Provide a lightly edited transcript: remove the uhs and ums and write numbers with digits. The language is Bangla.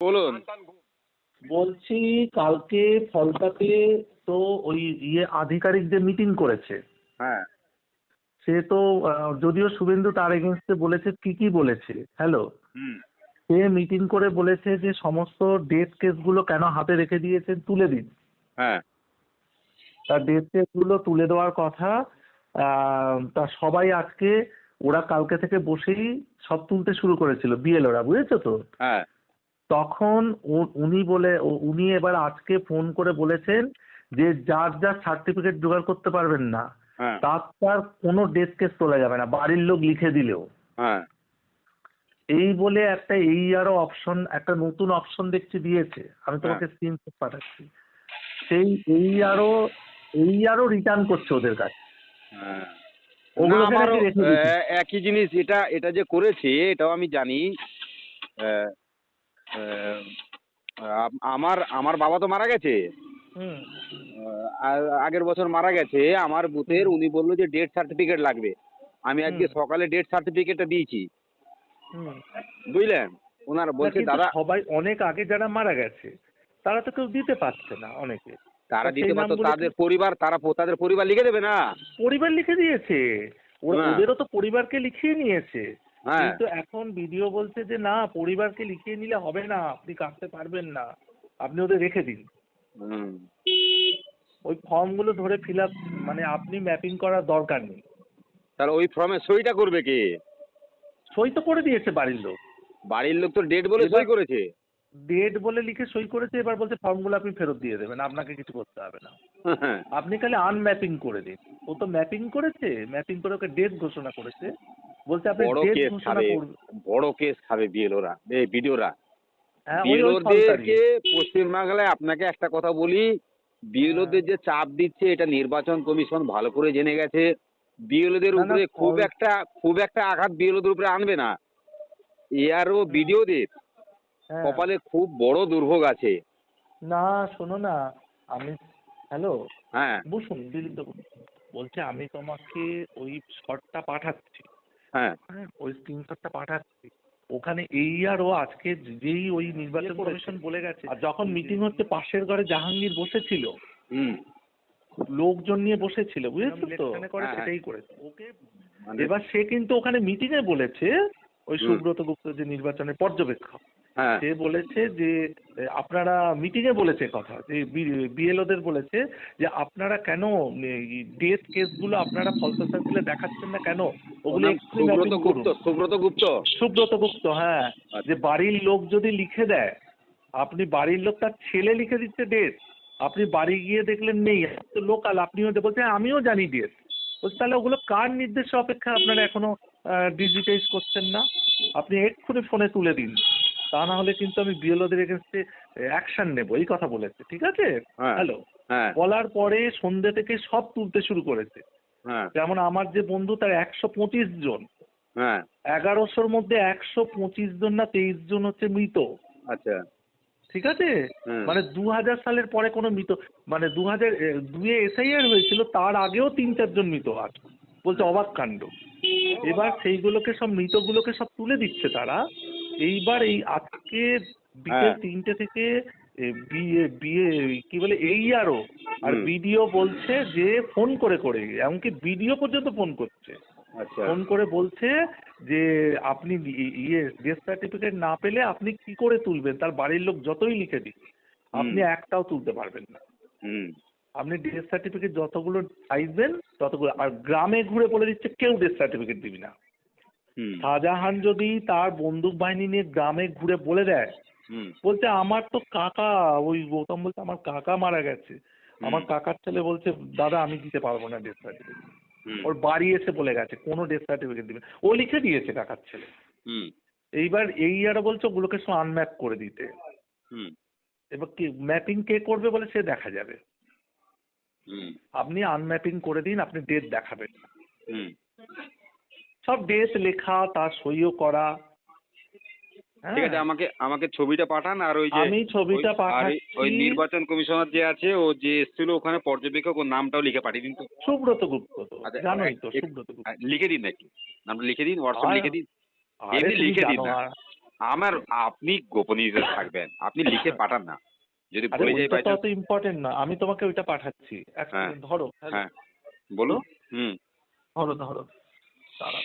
বলুন। বলছি কালকে ফলতাতে তো ওই আধিকারিকদের মিটিং করেছে। হ্যাঁ। সে তো যদিও শুভেন্দু তার এগেনস্টে বলেছে, কি বলেছে, হ্যালো, হুম। সে মিটিং করে বলেছে যে সমস্ত ডেথ কেসগুলো কেন হাতে রেখে দিয়েছেন তুলে দিন। হ্যাঁ। তার ডেথ কেসগুলো তুলে দেওয়ার কথা। তা সবাই আজকে ওরা কালকে থেকে বসেই সব তুলতে শুরু করেছিল, বিএলওরা, বুঝেছো তো। হ্যাঁ। তখন উনি এবার আজকে ফোন করে বলেছেন যে যার যার সার্টিফিকেট জোগাড় করতে পারবেন না হ্যাঁ। তার কোনো ডেথ কেস তোলা যাবে না, বাড়ির লোক লিখে দিলেও। হ্যাঁ। এই বলে একটা নতুন অপশন দেখছি দিয়েছে, আমি হ্যাঁ। তোমাকে স্ক্রিনশট পাঠাচ্ছি। সেই এই আরো রিটার্ন করছে ওদের কাছে, হ্যাঁ। না, ওগুলোকে আমারও নাকি রেখে দিচ্ছে। একই জিনিস। এটা যে করেছে এটাও আমি জানি। আহ, আহ, আমার আমার বাবা তো মারা গেছে। হুম আর আগের বছর মারা গেছে আমার বুথের। হুম উনি বললো যে ডেথ সার্টিফিকেট লাগবে। আমি আজকে হুম সকালে ডেথ সার্টিফিকেটটা দিয়েছি, হুম বুঝলেন। ওনারা না, বলছে কিন্তু দাদা, সবাই অনেক আগে যারা মারা গেছে তারা তো কেউ দিতে পারছে না, অনেকে। তা তারা দিতে সেই পারতো, নামগুলো কি তাদের পরিবার লিখে দেবে না। পরিবার লিখে দিয়েছে? হ্যাঁ। ওদেরও তো পরিবারকে লিখিয়ে নিয়েছে। হ্যাঁ। কিন্তু এখন ভিডিও বলছে যে না, পরিবারকে লিখিয়ে নিলে হবে না, আপনি কাটতে পারবেন না, আপনি ওদের রেখে দিন। হুম। ওই ফর্মগুলো ধরে ফিল আপ, মানে আপনি ম্যাপিং করার দরকার নেই। তাহলে ওই ফর্মে সইটা করবে কে? সই তো করে দিয়েছে বাড়ির লোক। বাড়ির লোক তো ডেট বলে এবার সই করেছে। ডেট বলে লিখে সই করেছে, এবার বলছে ফর্মগুলো আপনি ফেরত দিয়ে দেবেন, আপনাকে কিছু করতে হবে না, হ্যাঁ। আপনি খালি আনম্যাপিং করে দিন। ও তো ম্যাপিং করেছে, ম্যাপিং করে ওকে ডেট ঘোষণা করেছে, বলছে আপনি বড় ডেট কেস ঘোষণা খাবে, করবেন। বড় কেস খাবে বিএলওরা, বিডিওরা। হ্যাঁ, ওই ফলতারি। বিএলওদেরকে পশ্চিমবাংলায় আপনাকে একটা কথা বলি, হ্যাঁ। বিএলওদের যে চাপ দিচ্ছে এটা নির্বাচন কমিশন ভালো করে জেনে গেছে। বিএলওদের না না উপরে খুব একটা আঘাত বিএলওদের উপরে আনবে না। এআরও হুম, বিডিওদের হ্যাঁ। কপালে খুব বড় দুর্ভোগ আছে। না, শোনো না, আমি, হ্যালো, হ্যাঁ। বসুন দিলীপ বাবু, বলছে আমি তোমাকে ওই শটটা পাঠাচ্ছি। হ্যাঁ। হ্যাঁ, ওই স্ক্রিনশটটা পাঠাচ্ছি। ওখানে এই আর ও আজকে যেই ওই নির্বাচন কমিশন বলে গেছে, আর যখন মিটিং হচ্ছে পাশের ঘরে জাহাঙ্গীর বসেছিল, হুম। লোকজন নিয়ে বসেছিল, বুঝেছো তো, করে হ্যাঁ। হ্যাঁ। সেটাই করেছে ওকে। মানে। এবার সে কিন্তু ওখানে মিটিং এ বলেছে, ওই হুম। সুব্রত গুপ্ত যে নির্বাচনের পর্যবেক্ষক, হ্যাঁ। সে বলেছে যে আপনারা মিটিং এ বলেছে কথা, যে বিএলওদের বলেছে যে আপনারা কেন ডেথ কেসগুলো আপনারা ফলতা সার্কেলে দেখাচ্ছেন না কেন, ওর ওগুলো নাম এক্ষুনি ম্যাপিং করুন। সুব্রত গুপ্ত। সুব্রত গুপ্ত, হ্যাঁ। যে আচ্ছা। বাড়ির লোক যদি লিখে দেয়, আপনি বাড়ির লোক, তার ছেলে লিখে দিচ্ছে ডেট, আপনি বাড়ি গিয়ে দেখলেন নেই, তো লোকাল, আপনিও বলছেন আমিও জানি ডেট, বলছে তাহলে ওগুলো কার নির্দেশে অপেক্ষা আপনারা এখনো ডিজিটাইজ করছেন না, আপনি এক্ষুনি ফোনে তুলে দিন, তা না হলে কিন্তু আমি বিএলওদের এগেনস্টে অ্যাকশন নেবো, এই কথা বলেছে, ঠিক আছে। হ্যাঁ। হ্যালো, হ্যাঁ। বলার পরে সন্ধ্যে থেকে সব তুলতে শুরু করেছে। হ্যাঁ। যেমন আমার যে বন্ধু, তার 125 জন, হ্যাঁ। 1100-র মধ্যে 125 জন না 23 জন হচ্ছে মৃত, আচ্ছা। ঠিক আছে। হুম। মানে 2000 সালের পরে কোনো মৃত, মানে 2002-এ এসআইআর হয়েছিল, তার আগেও 3-4 জন মৃত আছে, বলছে অবাক কাণ্ড। এবার সেইগুলোকে সব মৃতগুলোকে সব তুলে দিচ্ছে তারা। এইবার এই আজকে বিকেল হ্যাঁ। 3টে থেকে বিয়ে বিয়ে কি বলে এই আরো, আর হুম। বিডিও বলছে যে ফোন করে করে, এমনকি বিডিও পর্যন্ত ফোন করছে, আচ্ছা। ফোন করে বলছে যে আপনি ডেথ সার্টিফিকেট না পেলে আপনি কি করে তুলবেন, তার বাড়ির লোক যতই লিখে দিক হুম। আপনি একটাও তুলতে পারবেন না। হুম। আপনি ডেথ সার্টিফিকেট যতগুলো চাইবেন ততগুলো, আর গ্রামে ঘুরে বলে দিচ্ছে কেউ ডেথ সার্টিফিকেট দিবি না। হুম। শাহজাহান যদি তার বন্দুক বাহিনী নিয়ে গ্রামে ঘুরে বলে দেয়, হুম। বলছে আমার তো কাকা, ওই গৌতম বলছে আমার কাকা মারা গেছে, আমার কাকার ছেলে বলছে দাদা আমি দিতে পারবো না ডেথ সার্টিফিকেট, হুম। ওর বাড়ি এসে বলে গেছে কোনো ডেথ সার্টিফিকেট দিবে না। ও লিখে দিয়েছে কাকার ছেলে। হুম। এইবার এই আরো বলছে ওগুলোকে সব আনম্যাপ করে দিতে। হুম। এবার কি ম্যাপিং কে করবে বলে সে দেখা যাবে, হুম। আপনি আনম্যাপিং করে দিন, আপনি ডেট দেখাবেন না। হুম। সব ডেট লেখা, তার সইও করা। ঠিক হ্যাঁ, আছে, আমাকে আমাকে ছবিটা পাঠান। আর ওই যে আমি ছবিটা ওই পাঠাচ্ছি। নির্বাচন কমিশনার যে আছে, ও যে এসেছিল ওখানে পর্যবেক্ষক, ওর নামটাও লিখে পাঠিয়ে দিন তো। সুব্রত গুপ্ত, তো আচ্ছা। জানোই তো সুব্রত গুপ্ত। লিখে দিন নাকি, নামটা লিখে দিন, হোয়াটসঅ্যাপ আর লিখে দিন। আরে এমনি তুমি লিখে দিন জানো, না। আমার আপনি গোপনীয়তা থাকবেন, আপনি লিখে পাঠান না, যদি আরে ভুলে যাই ওইটা বাই তো চান্স। অত ইম্পর্টেন্ট না, আমি তোমাকে ওইটা পাঠাচ্ছি। এক হ্যাঁ সেকেন্ড ধরো, হ্যালো, হ্যাঁ বলুন। হুম। ধরো ধরো, দাঁড়াও।